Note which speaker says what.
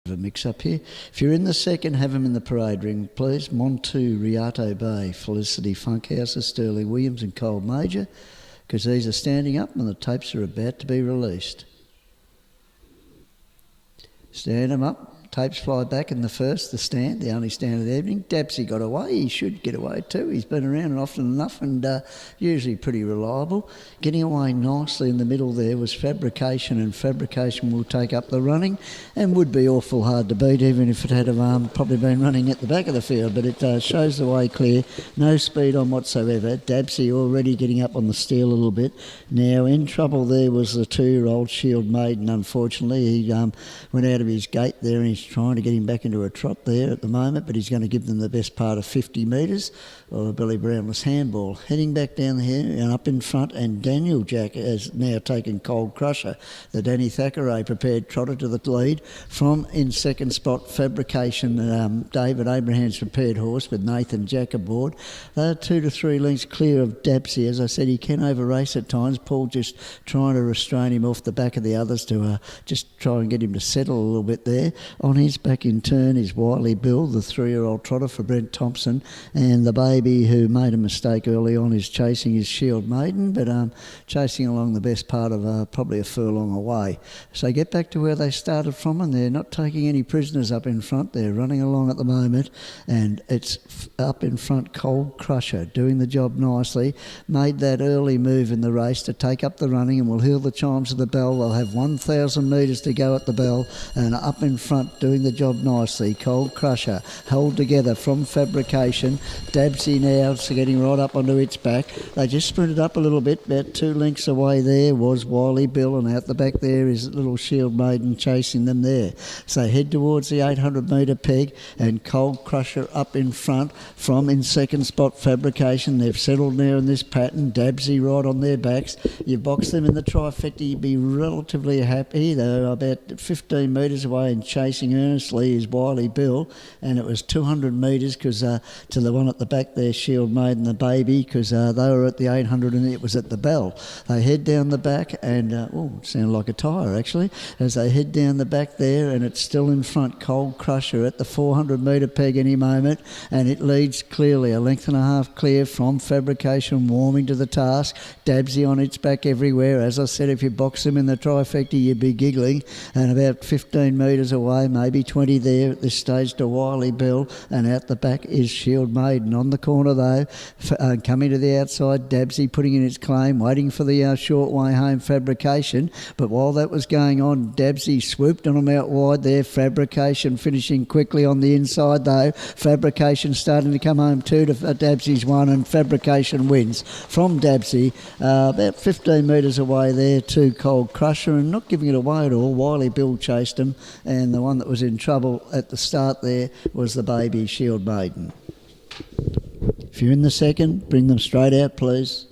Speaker 1: A mix-up here. If you're in the second, have them in the parade ring, please. Montu, Riato Bay, Felicity Funkhouser, Sterling Williams and Cold Major, because these are standing up and the tapes are about to be released. Stand them up. Tapes fly back in the first, the stand, the only stand of the evening. Dabsy got away. He should get away too. He's been around often enough and usually pretty reliable. Getting away nicely in the middle there was Fabrication, and Fabrication will take up the running and would be awful hard to beat even if it had probably been running at the back of the field, but it shows the way clear. No speed on whatsoever. Dabsy already getting up on the steel a little bit. Now in trouble there was the 2-year-old Shield Maiden, unfortunately. He went out of his gate there and he's trying to get him back into a trot there at the moment, but he's going to give them the best part of 50 metres, or a Billy Brownless handball. Heading back down here and up in front, and Daniel Jack has now taken Cold Crusher. The Danny Thackeray prepared trotter to the lead. From in second spot, Fabrication, David Abraham's prepared horse with Nathan Jack aboard. They're 2 to 3 lengths clear of Dabsy. As I said, he can over-race at times. Paul just trying to restrain him off the back of the others to just try and get him to settle a little bit there. On his back in turn is Wiley Bill, the 3-year-old trotter for Brent Thompson, and the baby who made a mistake early on is chasing his Shield Maiden, but chasing along the best part of probably a furlong away. So get back to where they started from, and they're not taking any prisoners up in front. They're running along at the moment, and it's up in front Cold Crusher doing the job nicely. Made that early move in the race to take up the running and will hear the chimes of the bell. They'll have 1,000 metres to go at the bell, and up in front doing the job nicely. Cold Crusher held together from Fabrication. Dabsy now getting right up onto its back. They just sprinted up a little bit. About 2 lengths away there was Wiley Bill, and out the back there is little Shield Maiden chasing them there. So head towards the 800 metre peg, and Cold Crusher up in front. From in second spot, Fabrication. They've settled now in this pattern. Dabsy right on their backs. You box them in the trifecta, you'd be relatively happy. They're about 15 metres away and chasing earnestly is Wiley Bill, and it was 200 metres because to the one at the back there, Shield Maiden, the baby, because they were at the 800 and it was at the bell. They head down the back and, it sounded like a tyre actually, as they head down the back there, and it's still in front, Cold Crusher at the 400 metre peg any moment, and it leads clearly, a length and a half clear from Fabrication, warming to the task. Dabsy on its back everywhere. As I said, if you box them in the trifecta, you'd be giggling, and about 15 metres away, maybe 20 there at this stage to Wiley Bill, and out the back is Shield Maiden. On the corner though, coming to the outside, Dabsy putting in its claim, waiting for the short way home Fabrication, but while that was going on, Dabsy swooped on them out wide there. Fabrication finishing quickly on the inside though. Fabrication starting to come home too to Dabsy's one, and Fabrication wins from Dabsy, about 15 metres away there to Cold Crusher, and not giving it away at all. Wiley Bill chased him, and the one that was in trouble at the start there was the baby Shield Maiden. If you're in the second, bring them straight out, please.